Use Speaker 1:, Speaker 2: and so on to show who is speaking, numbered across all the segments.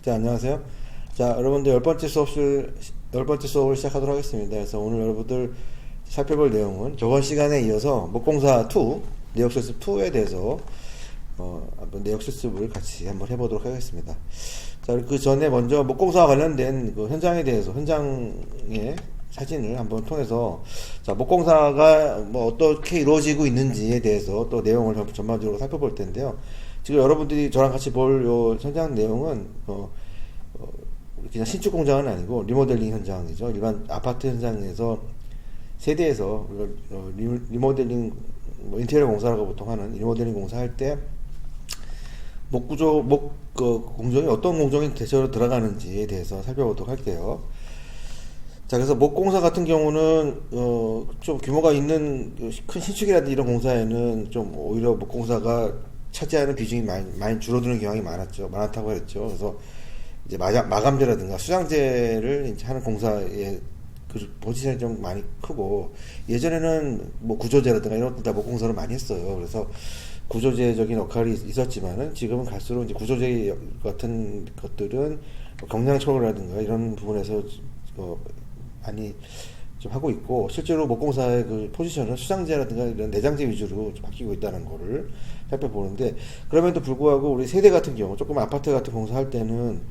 Speaker 1: 자, 안녕하세요. 자, 여러분들 열 번째 수업을 시작하도록 하겠습니다. 그래서 오늘 여러분들 살펴볼 내용은 저번 시간에 이어서 목공사 2, 내역 실습 2에 대해서 한번 내역 실습을 같이 한번 해보도록 하겠습니다. 자, 그 전에 먼저 목공사와 관련된 그 현장에 대해서, 현장의 사진을 한번 통해서, 자, 목공사가 뭐 어떻게 이루어지고 있는지에 대해서 또 내용을 전반적으로 살펴볼 텐데요. 지금 여러분들이 저랑 같이 볼 요 현장 내용은, 그냥 신축 공장은 아니고 리모델링 현장이죠. 일반 아파트 현장에서 세대에서 리모델링, 인테리어 공사라고 보통 하는 리모델링 공사할 때 공정이 어떤 공정이 대체로 들어가는지에 대해서 살펴보도록 할게요. 자, 그래서 목공사 같은 경우는 좀 규모가 있는 큰 신축이라든지 이런 공사에는 좀 오히려 목공사가 차지하는 비중이 많이 줄어드는 경향이 많았다고 했죠. 그래서 이제 마감재라든가 수장재를 이제 하는 공사의 그 포지션이 좀 많이 크고, 예전에는 뭐 구조재라든가 이런 것들 다 목공사를 많이 했어요. 그래서 구조재적인 역할이 있었지만은 지금은 갈수록 이제 구조재 같은 것들은 경량철거라든가 이런 부분에서 많이 좀 하고 있고, 실제로 목공사의 그 포지션은 수장재라든가 이런 내장재 위주로 좀 바뀌고 있다는 거를 살펴보는데, 그럼에도 불구하고 우리 세대 같은 경우, 조금 아파트 같은 공사할 때는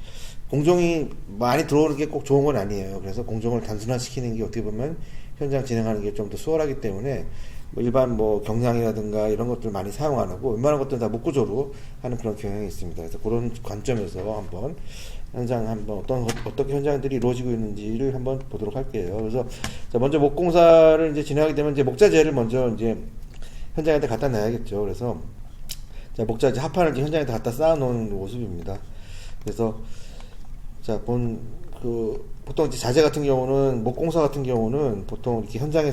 Speaker 1: 공정이 많이 들어오는 게 꼭 좋은 건 아니에요. 그래서 공정을 단순화시키는 게 어떻게 보면 현장 진행하는 게 좀 더 수월하기 때문에 일반 경량이라든가 이런 것들 많이 사용 안 하고 웬만한 것들은 다 목구조로 하는 그런 경향이 있습니다. 그래서 그런 관점에서 한번 어떻게 현장들이 이루어지고 있는지를 한번 보도록 할게요. 그래서 자, 먼저 목공사를 이제 진행하게 되면 이제 목자재를 먼저 이제 현장에다 갖다 놔야겠죠. 그래서 자, 목자재 합판을 이제 현장에다 갖다 쌓아 놓은 모습입니다. 그래서 자, 보통 이제 자재 같은 경우는, 목공사 같은 경우는 보통 이렇게 현장에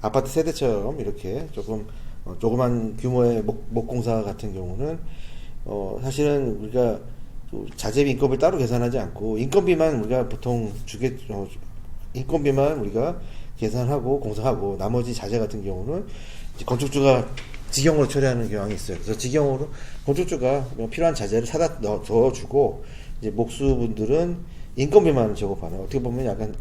Speaker 1: 아파트 세대처럼 이렇게 조그만 규모의 목공사 같은 경우는, 사실은 우리가 자재비 인건비를 따로 계산하지 않고, 인건비만 우리가 보통 인건비만 우리가 계산하고 공사하고, 나머지 자재 같은 경우는 이제 건축주가 직영으로 처리하는 경향이 있어요. 그래서 직영으로 건축주가 필요한 자재를 사다 넣어주고, 이제 목수분들은 인건비만 제공하는, 어떻게 보면 약간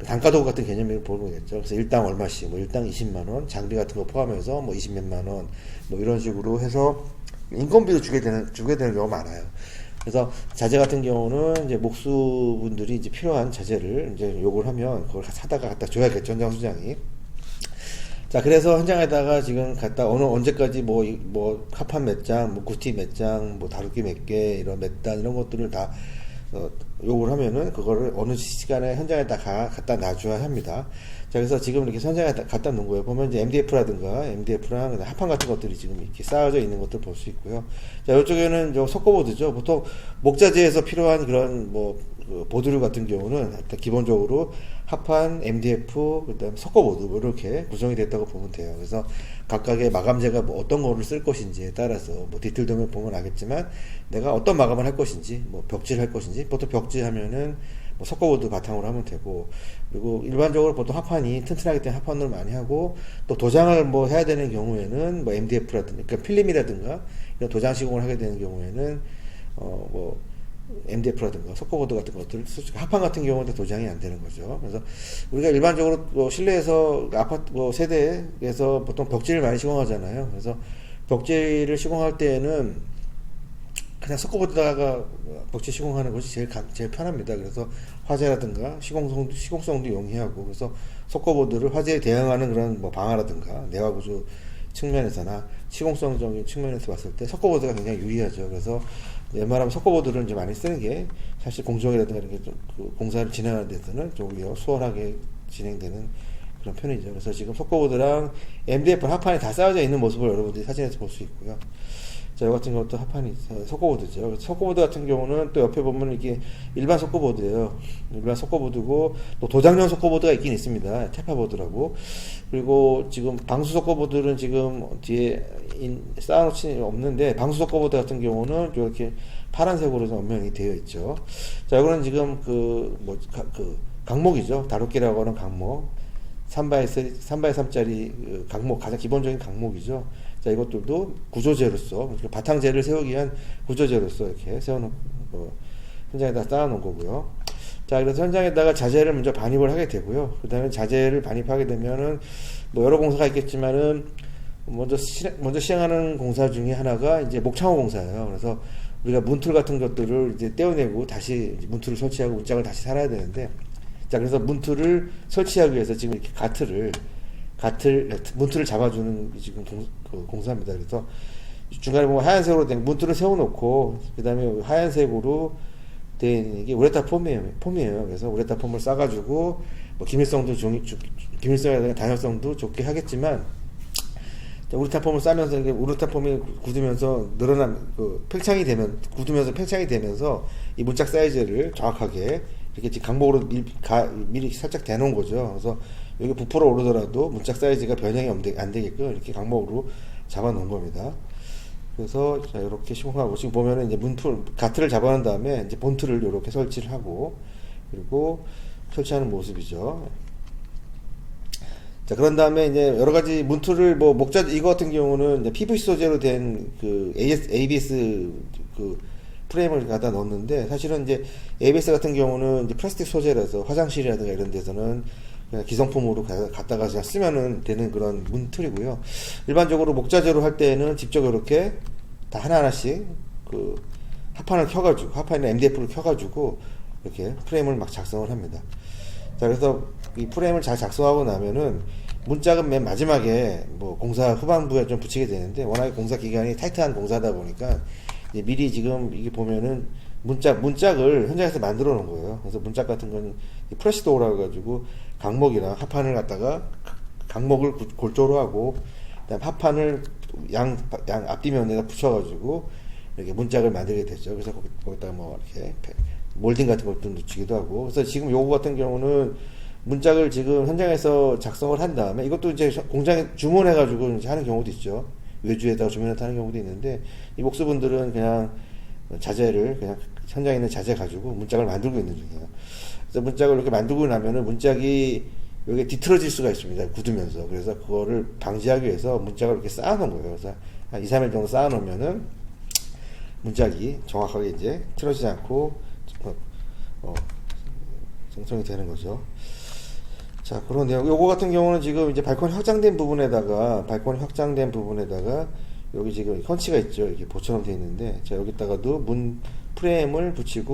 Speaker 1: 단가도구 같은 개념을 보는 거겠죠. 그래서 일당 얼마씩, 일당 20만원, 장비 같은 거 포함해서 20몇만원, 이런 식으로 해서 인건비를 주게 되는 경우가 많아요. 그래서 자재 같은 경우는 이제 목수분들이 이제 필요한 자재를 이제 요구를 하면 그걸 사다가 갖다 줘야겠죠, 현장 수장이. 자, 그래서 현장에다가 지금 언제까지 합판 몇 장, 구티 몇 장, 다루기 몇 개, 이런 몇 단, 이런 것들을 다, 요구를 하면은, 그거를 어느 시간에 현장에다가 갖다 놔줘야 합니다. 자, 그래서 지금 이렇게 현장에다 갖다 놓은 거예요. 보면 이제 MDF랑 합판 같은 것들이 지금 이렇게 쌓여져 있는 것들 볼 수 있고요. 자, 이쪽에는 석고보드죠. 보통 목자재에서 필요한 그런 보드류 같은 경우는 기본적으로 합판, MDF, 그다음 석고보드 이렇게 구성이 됐다고 보면 돼요. 그래서 각각의 마감재가 어떤 거를 쓸 것인지에 따라서 디테일도 보면 알겠지만, 내가 어떤 마감을 할 것인지, 벽지를 할 것인지, 보통 벽지 하면은 석고보드 바탕으로 하면 되고, 그리고 일반적으로 보통 합판이 튼튼하기 때문에 합판으로 많이 하고, 또 도장을 해야 되는 경우에는 MDF라든가, 그러니까 필름이라든가 이런 도장 시공을 하게 되는 경우에는 MDF라든가 석고보드 같은 것들, 합판 같은 경우는 도장이 안 되는 거죠. 그래서 우리가 일반적으로 실내에서 아파트 세대에서 보통 벽지를 많이 시공하잖아요. 그래서 벽지를 시공할 때에는 그냥 석고보드다가 벽지 시공하는 것이 제일 편합니다. 그래서 화재라든가 시공성도 용이하고, 그래서 석고보드를 화재에 대응하는 그런 방화라든가 내화 구조 측면에서나 시공성적인 측면에서 봤을 때 석고보드가 굉장히 유리하죠. 그래서 웬만하면 석고보드를 이제 많이 쓰는 게 사실 공정이라든가 이런 게 공사를 진행하는 데서는 좀 오히려 수월하게 진행되는 그런 편이죠. 그래서 지금 석고보드랑 MDF 합판이 다 쌓여져 있는 모습을 여러분들이 사진에서 볼 수 있고요. 자, 이 같은 것도 합판이 석고보드죠. 석고보드 같은 경우는 또 옆에 보면 이게 일반 석고보드예요. 일반 석고보드고, 또 도장용 석고보드가 있긴 있습니다. 테파보드라고. 그리고 지금 방수 석고보드는 지금 뒤에 쌓아놓지 없는데, 방수 석고보드 같은 경우는 이렇게 파란색으로 전면이 되어 있죠. 자, 이거는 지금 강목이죠. 다루기라고 하는 강목. 3x3짜리 강목, 가장 기본적인 강목이죠. 자, 이것들도 구조재로서, 바탕재를 세우기 위한 구조재로서 이렇게 세워놓고, 현장에다 쌓아놓은 거고요. 자, 그래서 현장에다가 자재를 먼저 반입을 하게 되고요. 그 다음에 자재를 반입하게 되면은 뭐 여러 공사가 있겠지만은 먼저 시행하는 공사 중에 하나가 이제 목창호 공사예요. 그래서 우리가 문틀 같은 것들을 이제 떼어내고 다시 문틀을 설치하고 문짝을 다시 살아야 되는데, 자, 그래서 문틀을 설치하기 위해서 지금 이렇게 문틀을 잡아주는 지금 공사입니다. 그래서 중간에 보면 하얀색으로 된 문틀을 세워놓고, 그 다음에 하얀색으로 된 이게 우레타 폼이에요. 그래서 우레타 폼을 싸가지고, 뭐 기밀성이라든가 단열성도 좋게 하겠지만, 우레타 폼을 싸면서 이게 우레타 폼이 굳으면서 팽창이 되면서 이 문짝 사이즈를 정확하게 이렇게 지금 강목으로 미리 살짝 대놓은 거죠. 그래서 여기 부풀어 오르더라도 문짝 사이즈가 변형이 안 되게끔 이렇게 강목으로 잡아 놓은 겁니다. 그래서 자, 이렇게 시공하고, 지금 보면은 이제 가트를 잡아놓은 다음에 이제 본틀을 이렇게 설치를 하고, 그리고 설치하는 모습이죠. 자, 그런 다음에 이제 여러 가지 문틀을 이거 같은 경우는 이제 PVC 소재로 된 ABS 프레임을 갖다 넣었는데, 사실은 이제 ABS 같은 경우는 이제 플라스틱 소재라서 화장실이라든가 이런 데서는 그냥 기성품으로 갖다가 그냥 쓰면은 되는 그런 문틀이고요. 일반적으로 목자재로 할 때는 직접 이렇게 다 하나하나씩 합판이나 MDF를 켜가지고 이렇게 프레임을 막 작성을 합니다. 자, 그래서 이 프레임을 잘 작성하고 나면은 문짝은 맨 마지막에 공사 후반부에 좀 붙이게 되는데, 워낙에 공사 기간이 타이트한 공사다 보니까 이제 미리 지금 이게 보면은 문짝을 현장에서 만들어 놓은 거예요. 그래서 문짝 같은 건 프레시 도어라고 해가지고 강목이랑 합판을 갖다가 강목을 골조로 하고, 그다음 합판을 양 앞뒤면에다 붙여가지고 이렇게 문짝을 만들게 되죠. 그래서 거기다가 이렇게 몰딩 같은 것도 넣기도 하고. 그래서 지금 요거 같은 경우는 문짝을 지금 현장에서 작성을 한 다음에 이것도 이제 공장에 주문해가지고 이제 하는 경우도 있죠. 외주에다가 주문해서 하는 경우도 있는데, 이 목수분들은 그냥 자재를 그냥 현장에 있는 자재 가지고 문짝을 만들고 있는 중이에요. 그래서 문짝을 이렇게 만들고 나면은 문짝이 여기 뒤틀어질 수가 있습니다. 굳으면서. 그래서 그거를 방지하기 위해서 문짝을 이렇게 쌓아놓은 거예요. 그래서 한 2, 3일 정도 쌓아놓으면은 문짝이 정확하게 이제 틀어지지 않고 생성이 되는 거죠. 자, 그런데요. 요거 같은 경우는 지금 이제 발코니 확장된 부분에다가 여기 지금 헌치가 있죠. 이렇게 보처럼 되어 있는데, 자, 여기다가도 문 프레임을 붙이기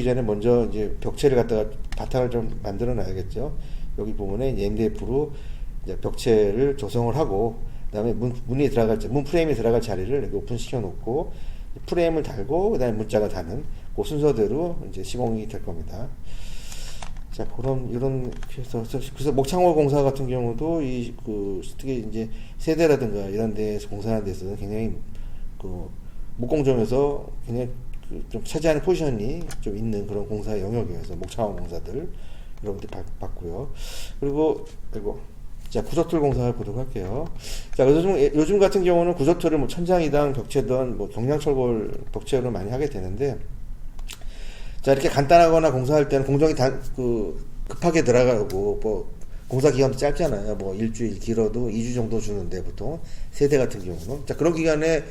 Speaker 1: 전에 먼저 이제 벽체를 갖다가 바탕을 좀 만들어 놔야겠죠. 여기 부분에 이제 MDF로 이제 벽체를 조성을 하고, 그다음에 문 프레임이 들어갈 자리를 이렇게 오픈시켜 놓고 프레임을 달고, 그다음에 문짝을 다는 그 순서대로 이제 시공이 될 겁니다. 자, 그래서 목창호 공사 같은 경우도 특히 이제 세대라든가 이런 데서 공사하는 데서는 굉장히 목공정에서 굉장히 좀 차지하는 포지션이 좀 있는 그런 공사 영역이어서 목창호 공사들 여러분들 봤고요. 그리고 자, 구조틀 공사를 보도록 할게요. 자, 요즘 같은 경우는 구조틀을 천장이당 벽체든 경량철골 벽체로 많이 하게 되는데, 자, 이렇게 간단하거나 공사할 때는 공정이 급하게 들어가고, 공사 기간도 짧잖아요. 일주일, 길어도 2주 정도 주는데, 보통, 세대 같은 경우는. 자, 그런 기간에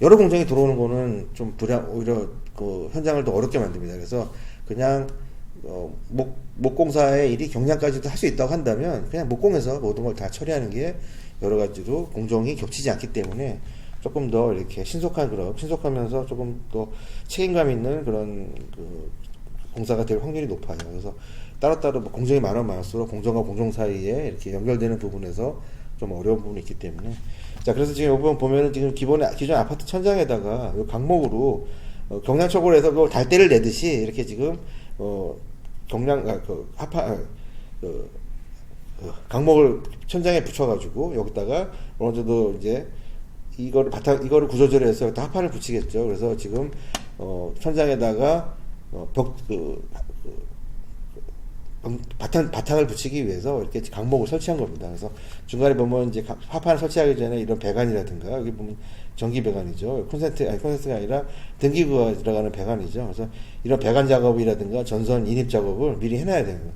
Speaker 1: 여러 공정이 들어오는 거는 좀 오히려 현장을 더 어렵게 만듭니다. 그래서 그냥, 목공사의 일이 경량까지도 할 수 있다고 한다면, 그냥 목공에서 모든 걸 다 처리하는 게 여러 가지로 공정이 겹치지 않기 때문에, 조금 더 이렇게 신속하면서 조금 더 책임감 있는 그런 공사가 될 확률이 높아요. 그래서 따로따로 공정이 많을수록 공정과 공정 사이에 이렇게 연결되는 부분에서 좀 어려운 부분이 있기 때문에. 자, 그래서 지금 이 부분 보면은 지금 기존 아파트 천장에다가 강목으로 경량철골에서 달대를 내듯이 이렇게 지금 강목을 천장에 붙여가지고 여기다가 어느 정도 이제 이거를 구조조를 해서 합판을 붙이겠죠. 그래서 지금 천장에다가 바탕을 붙이기 위해서 이렇게 강목을 설치한 겁니다. 그래서 중간에 보면 이제 합판을 설치하기 전에 이런 배관이라든가, 여기 보면 전기 배관이죠. 콘센트가 아니라 등기구가 들어가는 배관이죠. 그래서 이런 배관 작업이라든가 전선 인입 작업을 미리 해놔야 되는 거예요.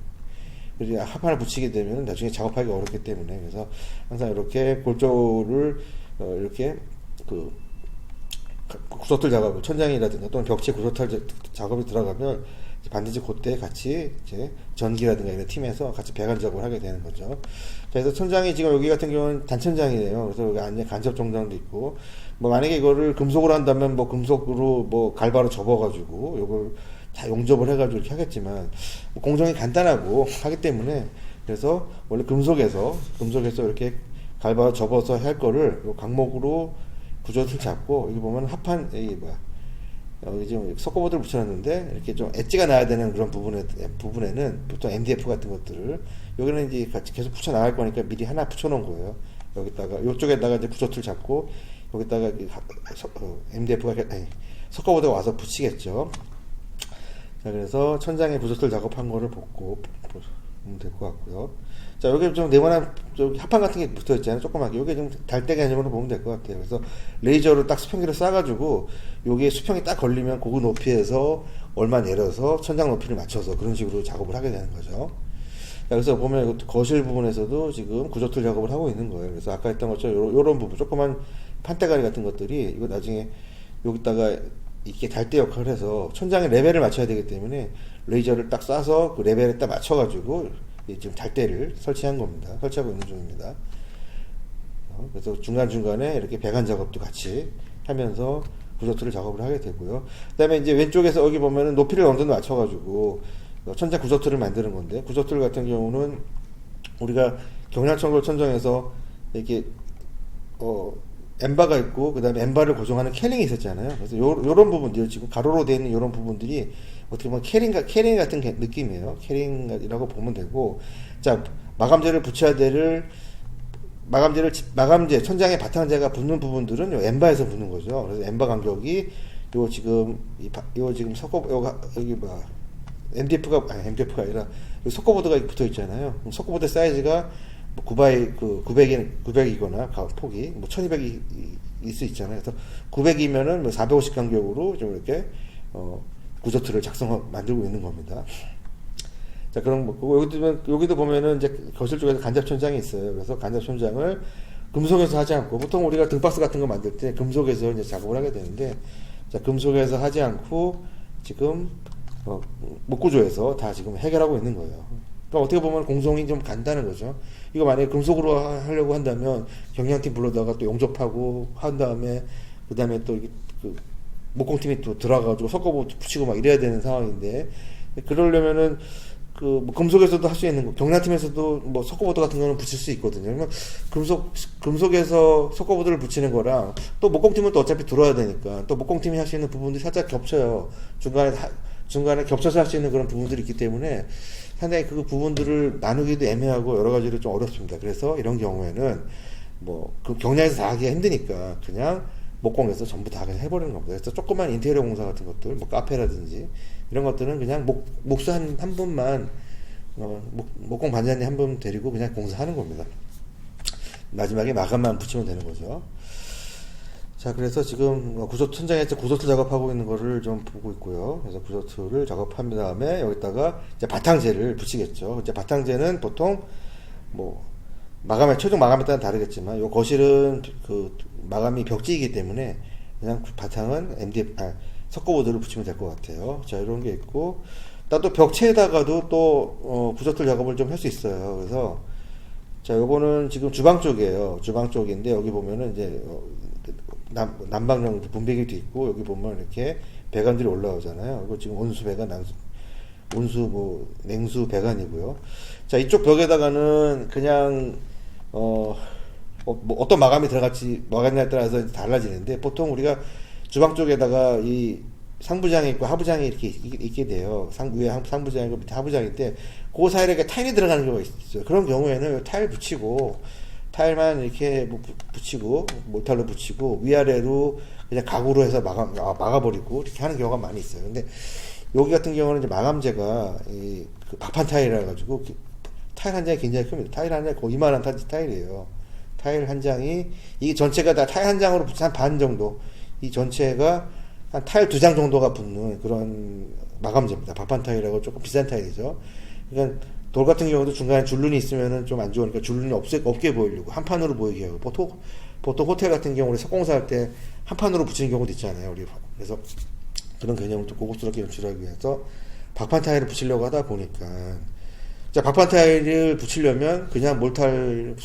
Speaker 1: 그리고 합판을 붙이게 되면 나중에 작업하기 어렵기 때문에, 그래서 항상 이렇게 골조를 이렇게 구조틀 작업, 천장이라든가 또는 벽체 구조틀 작업이 들어가면 반드시 그때 같이 이제 전기라든가 이런 팀에서 같이 배관 작업을 하게 되는 거죠. 그래서 천장이 지금 여기 같은 경우는 단천장이에요. 그래서 여기 안에 간접 정장도 있고, 뭐 만약에 이거를 금속으로 한다면 뭐 금속으로 뭐 갈바로 접어가지고 요걸 다 용접을 해가지고 이렇게 하겠지만 뭐 공정이 간단하고 하기 때문에, 그래서 원래 금속에서 이렇게 갈바로 접어서 할 거를 요 강목으로 구조틀 잡고, 여기 보면 합판, 이게 뭐야, 여기 지금 석고보드를 붙여놨는데 이렇게 좀 엣지가 나야 되는 그런 부분에는 보통 MDF 같은 것들을 여기는 이제 같이 계속 붙여 나갈 거니까 미리 하나 붙여놓은 거예요. 여기다가 이쪽에다가 이제 구조틀 잡고 여기다가 MDF가 아니 석고보드가 와서 붙이겠죠. 자, 그래서 천장에 구조틀 작업한 거를 보면 될 것 같고요. 자, 여기 좀 네모난 합판 같은 게 붙어 있잖아요. 조그맣게. 요게 좀 달대 개념으로 보면 될 것 같아요. 그래서 레이저로 딱 수평기를 쏴가지고 요게 수평이 딱 걸리면 그 높이에서 얼마 내려서 천장 높이를 맞춰서 그런 식으로 작업을 하게 되는 거죠. 자, 그래서 보면 거실 부분에서도 지금 구조틀 작업을 하고 있는 거예요. 그래서 아까 했던 것처럼 요런 부분, 조그만 판때가리 같은 것들이 이거 나중에 여기다가 이렇게 달대 역할을 해서 천장의 레벨을 맞춰야 되기 때문에 레이저를 딱 쏴서 그 레벨에 딱 맞춰가지고 지금 달대를 설치한 겁니다. 설치하고 있는 중입니다. 그래서 중간중간에 이렇게 배관 작업도 같이 하면서 구조틀을 작업을 하게 되고요. 그 다음에 이제 왼쪽에서 여기 보면은 높이를 어느 정도 맞춰가지고 천장 구조틀을 만드는 건데, 구조틀 같은 경우는 우리가 경량철골 천정에서 이렇게 엠바가 있고, 그 다음에 엠바를 고정하는 캐링이 있었잖아요. 그래서 요런 부분들, 지금 가로로 되어 있는 요런 부분들이 어떻게 보면 캐링 같은 느낌이에요. 캐링이라고 보면 되고, 자, 마감재를 붙여야 될, 마감재, 천장에 바탕재가 붙는 부분들은 요 엠바에서 붙는 거죠. 그래서 엠바 간격이, 요 지금 여기 MDF가 아니라, 요 석고보드가 붙어 있잖아요. 석고보드 사이즈가 900이거나 폭이 뭐 1200이 있을 수 있잖아요. 그래서 900이면은 뭐 450 간격으로 좀 이렇게 구조틀을 만들고 있는 겁니다. 자, 그럼 여기도 보면은 이제 거실 쪽에서 간접 천장이 있어요. 그래서 간접 천장을 금속에서 하지 않고, 보통 우리가 등박스 같은 거 만들 때 금속에서 이제 작업을 하게 되는데, 자, 금속에서 하지 않고 지금 목구조에서 다 지금 해결하고 있는 거예요. 그러니까 어떻게 보면 공정이 좀 간다는 거죠. 이거 만약에 금속으로 하려고 한다면 경량팀 불러다가 또 용접하고 한 다음에 그 다음에 또 목공팀이 또 들어가가지고 석고보드 붙이고 막 이래야 되는 상황인데, 그러려면은 뭐 금속에서도 할 수 있는 거, 경량팀에서도 뭐 석고보드 같은 거는 붙일 수 있거든요. 그러면 금속에서 석고보드를 붙이는 거랑 또 목공팀은 또 어차피 들어야 되니까 또 목공팀이 할 수 있는 부분들이 살짝 겹쳐요. 중간에 겹쳐서 할 수 있는 그런 부분들이 있기 때문에 상당히 그 부분들을 나누기도 애매하고 여러 가지로 좀 어렵습니다. 그래서 이런 경우에는 그 경량에서 다 하기가 힘드니까 그냥 목공에서 전부 다 그냥 해버리는 겁니다. 그래서 조그만 인테리어 공사 같은 것들, 뭐 카페라든지 이런 것들은 그냥 목수 한 분만, 목공 반장님 한 분 데리고 그냥 공사하는 겁니다. 마지막에 마감만 붙이면 되는 거죠. 자, 그래서 지금 천장에서 구조틀 작업하고 있는 거를 좀 보고 있고요. 그래서 구조틀을 작업한 다음에 여기다가 이제 바탕재를 붙이겠죠. 이제 바탕재는 보통 최종 마감에 따라 다르겠지만, 요 거실은 마감이 벽지이기 때문에 그냥 바탕은 석고보드를 붙이면 될 것 같아요. 자, 이런 게 있고, 또 벽체에다가도 또 구조틀 작업을 좀 할 수 있어요. 그래서 자, 요거는 지금 주방 쪽이에요. 주방 쪽인데 여기 보면은 이제 난방용 분배기도 있고, 여기 보면 이렇게 배관들이 올라오잖아요. 이거 지금 온수 배관, 냉수 배관이고요. 자, 이쪽 벽에다가는 그냥 어떤 마감이 들어갈지, 마감냐에 따라서 달라지는데, 보통 우리가 주방 쪽에다가 이 상부장이 있고 하부장이 이렇게 있게 돼요. 위에 상부장이고 밑에 하부장인데, 그 사이에 이렇게 타일이 들어가는 경우가 있어요. 그런 경우에는 타일 붙이고, 타일만 이렇게 붙이고, 모탈로 붙이고, 위아래로 그냥 가구로 해서 막아버리고, 이렇게 하는 경우가 많이 있어요. 근데 여기 같은 경우는 이제 마감재가 박판 타일이라 가지고, 타일 한 장이 굉장히 큽니다. 타일 한 장이 거의 이만한 타일이에요. 타일 한 장이, 이게 전체가 다 타일 한 장으로 붙인 한 반 정도, 이 전체가 한 타일 2장 정도가 붙는 그런 마감재입니다. 박판 타일이라고 조금 비싼 타일이죠. 그러니까 돌 같은 경우도 중간에 줄눈이 있으면은 좀 안 좋으니까 줄눈이 없게 보이려고 한 판으로 보이게 하고, 보통 호텔 같은 경우 우리 석공사할 때 한 판으로 붙이는 경우도 있잖아요. 우리 그래서 그런 개념을 좀 고급스럽게 연출하기 위해서 박판 타일을 붙이려고 하다 보니까 자 박판 타일을 붙이려면 그냥 몰탈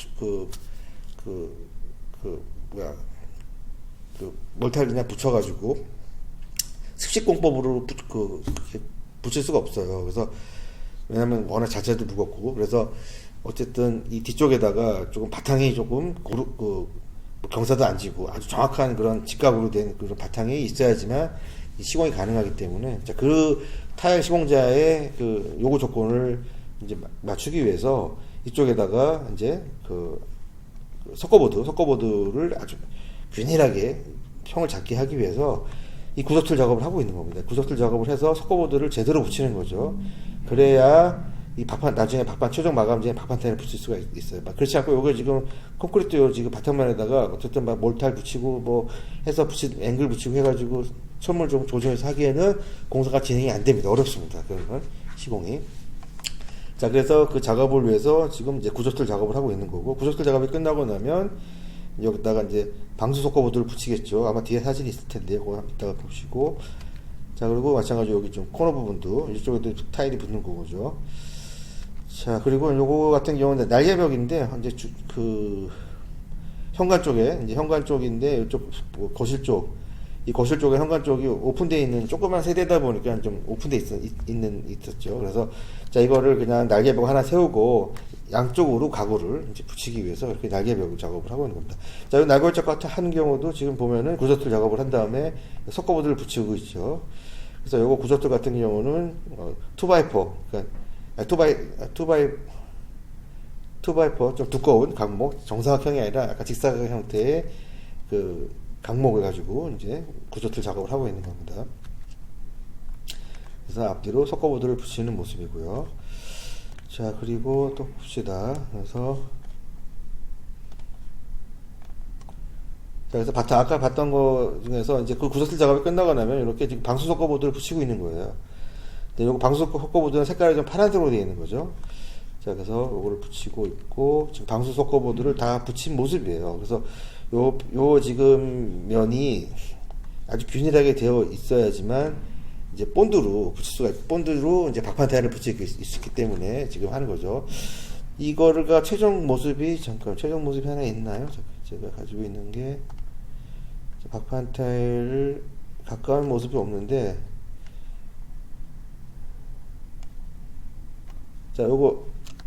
Speaker 1: 몰탈 그냥 붙여가지고 습식공법으로 붙일 수가 없어요. 그래서 왜냐면 워낙 자재도 무겁고 그래서 어쨌든 이 뒤쪽에다가 조금 바탕이 조금 경사도 안 지고 아주 정확한 그런 직각으로 된 그런 바탕이 있어야지만 시공이 가능하기 때문에 자, 그 타일 시공자의 그 요구 조건을 이제 맞추기 위해서 이쪽에다가 이제 석고보드를 아주 균일하게 평을 잡게 하기 위해서 이 구석틀 작업을 하고 있는 겁니다. 구석틀 작업을 해서 석고보드를 제대로 붙이는 거죠. 그래야 이 박판, 나중에 박판 최종 마감지에 박판 타일을 붙일 수가 있어요. 그렇지 않고 요거 지금 콘크리트 지금 바탕면에다가 어쨌든 막 몰탈 붙이고 뭐 해서 앵글 붙이고 해가지고 천물 좀 조정해서 하기에는 공사가 진행이 안 됩니다. 어렵습니다. 그런 건 시공이. 자, 그래서 그 작업을 위해서 지금 이제 구석틀 작업을 하고 있는 거고, 구석틀 작업이 끝나고 나면 여기다가 이제 방수 석고보드를 붙이겠죠. 아마 뒤에 사진이 있을 텐데, 그거 이따가 보시고. 자, 그리고 마찬가지로 여기 좀 코너 부분도 이쪽에도 타일이 붙는 거죠. 자, 그리고 요거 같은 경우는 날개벽인데, 이제 현관 쪽에, 이제 현관 쪽인데, 이쪽 거실 쪽, 이 거실 쪽에 현관 쪽이 오픈되어 있는 조그만 세대다 보니까 좀 오픈되어 있었죠. 그래서, 자, 이거를 그냥 날개벽 하나 세우고, 양쪽으로 가구를 이제 붙이기 위해서 이렇게 날개벽 작업을 하고 있는 겁니다. 자, 이 날개벽 작업 하는 경우도 지금 보면은 구조틀 작업을 한 다음에 석고보드를 붙이고 있죠. 그래서 요거 구조틀 같은 경우는, 2x4, 그러니까, 2x4 좀 두꺼운 강목, 정사각형이 아니라 약간 직사각 형태의 그 강목을 가지고 이제 구조틀 작업을 하고 있는 겁니다. 그래서 앞뒤로 석고보드를 붙이는 모습이고요. 자, 그리고 또 봅시다. 그래서 아까 봤던 거 중에서 이제 그 구조틀 작업이 끝나고 나면 이렇게 지금 방수 석고보드를 붙이고 있는 거예요. 근데 요거 방수 석고보드는 색깔이 좀 파란색으로 되어 있는 거죠. 자, 그래서 요거를 붙이고 있고, 지금 방수 석고보드를 다 붙인 모습이에요. 그래서 요 지금 면이 아주 균일하게 되어 있어야지만, 이제 본드로 붙일 수가 있고, 본드로 이제 박판 타일을 붙일 수 있기 때문에 지금 하는 거죠. 이거가 최종 모습이 하나 있나요? 제가 가지고 있는 게, 박판 타일 가까운 모습이 없는데, 자,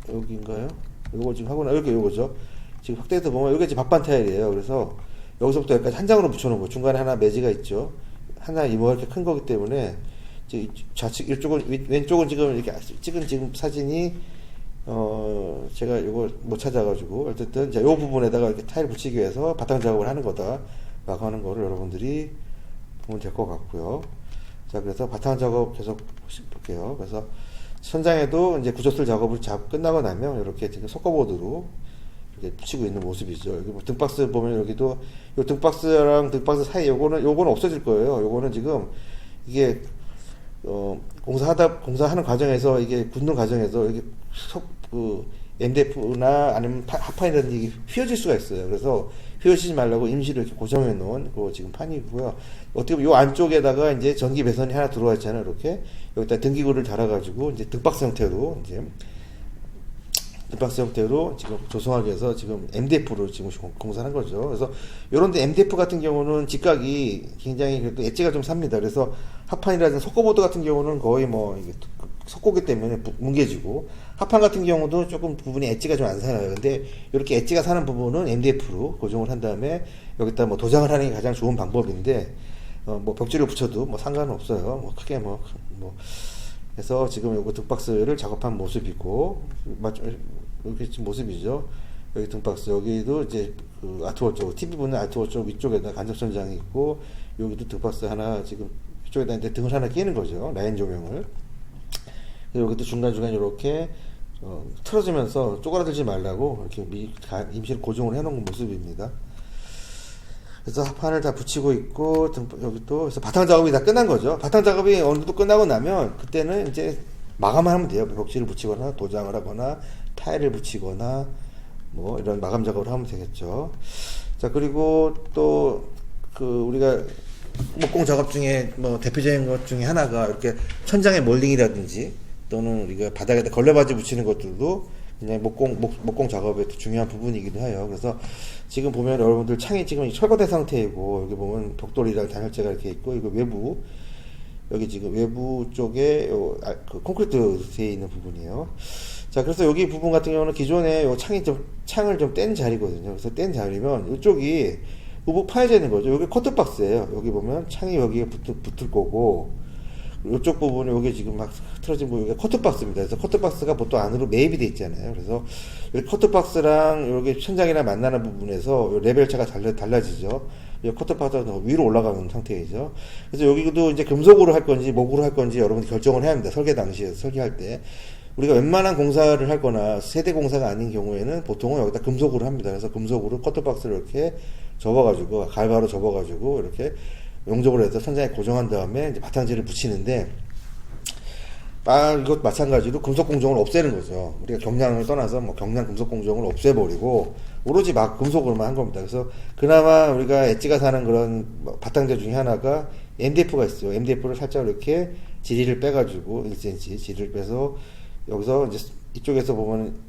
Speaker 1: 여기인가요? 요거 지금 하고 이렇게 요거죠. 지금 확대해서 보면, 여기 지금 박판 타일이에요. 그래서, 여기서부터 여기까지 한 장으로 붙여놓은 거예요. 중간에 하나 매지가 있죠. 하나 이모가 이렇게 큰 거기 때문에, 좌측, 왼쪽은 지금 이렇게 찍은 지금 사진이, 제가 요거 못 찾아가지고, 어쨌든, 자, 요 부분에다가 이렇게 타일 붙이기 위해서 바탕 작업을 하는 거다. 라고 하는 거를 여러분들이 보면 될 것 같고요. 자, 그래서 바탕 작업 계속 볼게요. 그래서, 천장에도 이제 구조틀 작업을 끝나고 나면 이렇게 지금 석고보드로 이렇게 붙이고 있는 모습이죠. 여기 뭐 등박스 보면 여기도 요 등박스랑 등박스 사이 요거는 없어질 거예요. 요거는 지금 이게 공사하는 과정에서 이게 굳는 과정에서 이게 MDF나 아니면 합판이라든지 이게 휘어질 수가 있어요. 그래서 휘어지지 말라고 임시로 이렇게 고정해 놓은 그 지금 판이고요. 어떻게 보면 요 안쪽에다가 이제 전기 배선이 하나 들어와 있잖아요. 이렇게 여기다 등기구를 달아가지고 이제 등박스 형태로 지금 조성하기 위해서 지금 MDF로 지금 공사한 거죠. 그래서 요런데 MDF 같은 경우는 직각이 굉장히 그래도 엣지가 좀 삽니다. 그래서 합판이라든지 석고보드 같은 경우는 거의 뭐 이게 석고기 때문에 뭉개지고, 합판 같은 경우도 조금 부분이 엣지가 좀 안 살아요. 근데 이렇게 엣지가 사는 부분은 MDF로 고정을 한 다음에 여기다 뭐 도장을 하는 게 가장 좋은 방법인데, 뭐 벽지를 붙여도 뭐 상관은 없어요. 뭐 크게 그래서 지금 요거 등박스를 작업한 모습이고, 이렇게 지금 모습이죠. 여기 등박스, 여기도 이제 그 아트월 쪽, TV 보는 아트월 쪽 위쪽에다 간접천장이 있고, 여기도 등박스 하나 지금 이쪽에다 이제 등을 하나 끼는 거죠. 라인 조명을. 여기도 중간중간 이렇게 틀어지면서 쪼그라들지 말라고 이렇게 임시로 고정을 해놓은 모습입니다. 그래서 합판을 다 붙이고 있고, 여기 또, 그래서 바탕 작업이 다 끝난 거죠. 바탕 작업이 어느 정도 끝나고 나면, 그때는 이제 마감을 하면 돼요. 벽지를 붙이거나, 도장을 하거나, 타일을 붙이거나, 뭐, 이런 마감 작업을 하면 되겠죠. 자, 그리고 또 그 우리가 목공 작업 중에 뭐 대표적인 것 중에 하나가 이렇게 천장의 몰딩이라든지 또는 우리가 바닥에다 걸레바지 붙이는 것들도 그냥 목공 작업의 중요한 부분이기도 해요. 그래서 지금 보면 여러분들 창이 지금 철거된 상태이고, 여기 보면 벽돌이랑 단열재가 이렇게 있고, 이거 외부, 여기 지금 외부 쪽에 그 콘크리트 되어 있는 부분이에요. 자, 그래서 여기 부분 같은 경우는 기존에 요 창을 좀 뗀 자리거든요. 그래서 뗀 자리면 이쪽이 우부 파여져 있는 거죠. 여기 커트박스예요. 여기 보면 창이 여기에 붙을 거고, 이쪽 부분이 여기 지금 막 틀어진 부분이 커트박스입니다. 그래서 커트박스가 보통 안으로 매입이 돼 있잖아요. 그래서 이 커트박스랑 여기 천장이랑 만나는 부분에서 레벨차가 달라지죠. 이 커트박스가 위로 올라가는 상태이죠. 그래서 여기도 이제 금속으로 할 건지 목으로 할 건지 여러분이 결정을 해야 합니다. 설계 당시에 설계할 때. 우리가 웬만한 공사를 할 거나 세대 공사가 아닌 경우에는 보통은 여기다 금속으로 합니다. 그래서 금속으로 커트박스를 이렇게 접어가지고, 갈바로 접어가지고, 이렇게 용접을 해서 천장에 고정한 다음에 이제 바탕재를 붙이는데, 이것 마찬가지로 금속 공정을 없애는 거죠. 우리가 경량을 떠나서 뭐 경량 금속 공정을 없애버리고, 오로지 막 금속으로만 한 겁니다. 그래서 그나마 우리가 엣지가 사는 그런 바탕재 중에 하나가 MDF가 있어요. MDF를 살짝 이렇게 지리를 빼가지고, 1cm 지리를 빼서, 여기서 이제 이쪽에서 보면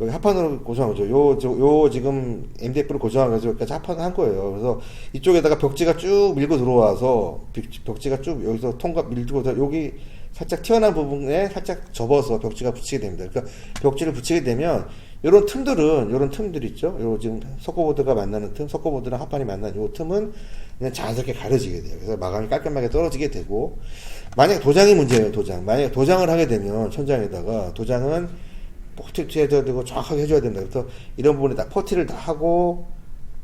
Speaker 1: 여기 합판으로 고정한 거죠. 요 지금 MDF를 고정하면서 여기까지 합판을 한 거예요. 그래서 이쪽에다가 벽지가 쭉 밀고 들어와서 벽지가 쭉 여기서 밀고 여기 살짝 튀어나온 부분에 살짝 접어서 벽지가 붙이게 됩니다. 그러니까 벽지를 붙이게 되면 요런 틈들 있죠. 요 지금 석고보드가 만나는 틈, 석고보드랑 합판이 만나는 요 틈은 그냥 자연스럽게 가려지게 돼요. 그래서 마감이 깔끔하게 떨어지게 되고, 만약 도장이 문제예요. 만약에 도장을 하게 되면 천장에다가 도장은 퍼티를 해줘야 되고 정확하게 해줘야 된다. 그래서 이런 부분에 다 퍼티를 다 하고,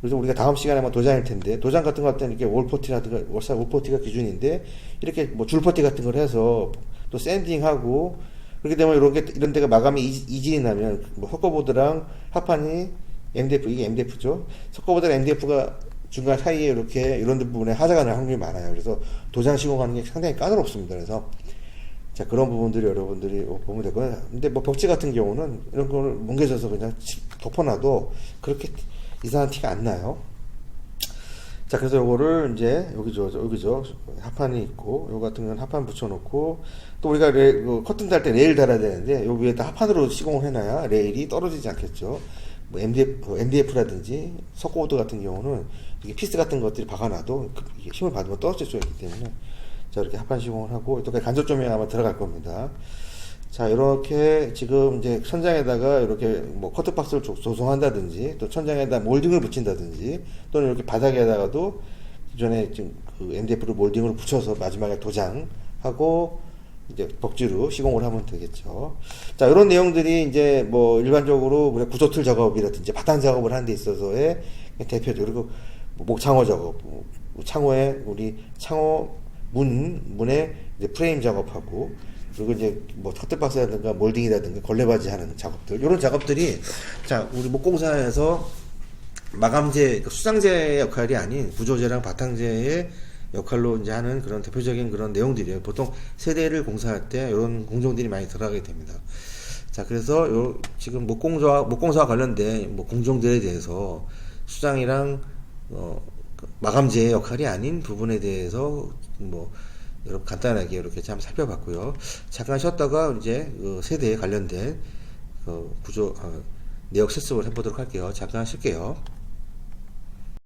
Speaker 1: 그래서 우리가 다음 시간에 아마 도장일 텐데, 도장 같은 거 할 때는 이렇게 올퍼티라든가 올퍼티가 기준인데, 이렇게 뭐 줄퍼티 같은 걸 해서 또 샌딩하고, 그렇게 되면 이런 데가 마감이 이질이 나면 뭐 석고보드랑 합판이 이게 MDF죠. 석고보드랑 MDF가 중간 사이에 이렇게 이런 부분에 하자가 날 확률이 많아요. 그래서 도장 시공하는 게 상당히 까다롭습니다. 그래서 자, 그런 부분들이 여러분들이 보면 되고요. 근데 뭐 벽지 같은 경우는 이런 걸 뭉개져서 그냥 덮어놔도 그렇게 이상한 티가 안 나요. 자, 그래서 요거를 이제 여기죠. 합판이 있고, 요 같은 건 합판 붙여놓고, 또 우리가 커튼 달 때 레일 달아야 되는데, 요 위에다 합판으로 시공을 해놔야 레일이 떨어지지 않겠죠. 뭐 MDF라든지 석고보드 같은 경우는 이게 피스 같은 것들이 박아놔도 이게 힘을 받으면 떨어질 수가 있기 때문에, 자, 이렇게 합판 시공을 하고, 또 간접 조명이 아마 들어갈 겁니다. 자, 이렇게 지금 이제 천장에다가 이렇게 뭐 커트박스를 조성한다든지, 또 천장에다 몰딩을 붙인다든지, 또는 이렇게 바닥에다가도 기존에 지금 그 MDF를 몰딩으로 붙여서 마지막에 도장하고 이제 벽지로 시공을 하면 되겠죠. 자, 이런 내용들이 이제 뭐 일반적으로 우리가 구조틀 작업이라든지 바탕 작업을 하는 데 있어서의 대표적, 그리고 목창호 작업, 창호에 우리 창호 문에 이제 프레임 작업하고, 그리고 이제 뭐 커트박스라든가 몰딩이라든가 걸레바지 하는 작업들, 이런 작업들이 자, 우리 목공사에서 마감재, 수장재의 역할이 아닌 구조재랑 바탕재의 역할로 이제 하는 그런 대표적인 그런 내용들이에요. 보통 세대를 공사할 때 이런 공정들이 많이 들어가게 됩니다. 자, 그래서 지금 목공사와 관련된 뭐 공정들에 대해서 수장이랑 마감재의 역할이 아닌 부분에 대해서 뭐 여러분 간단하게 이렇게 참 살펴봤고요. 잠깐 쉬었다가 이제 세대에 관련된 구조 내역 실습을 해보도록 할게요. 잠깐 쉴게요.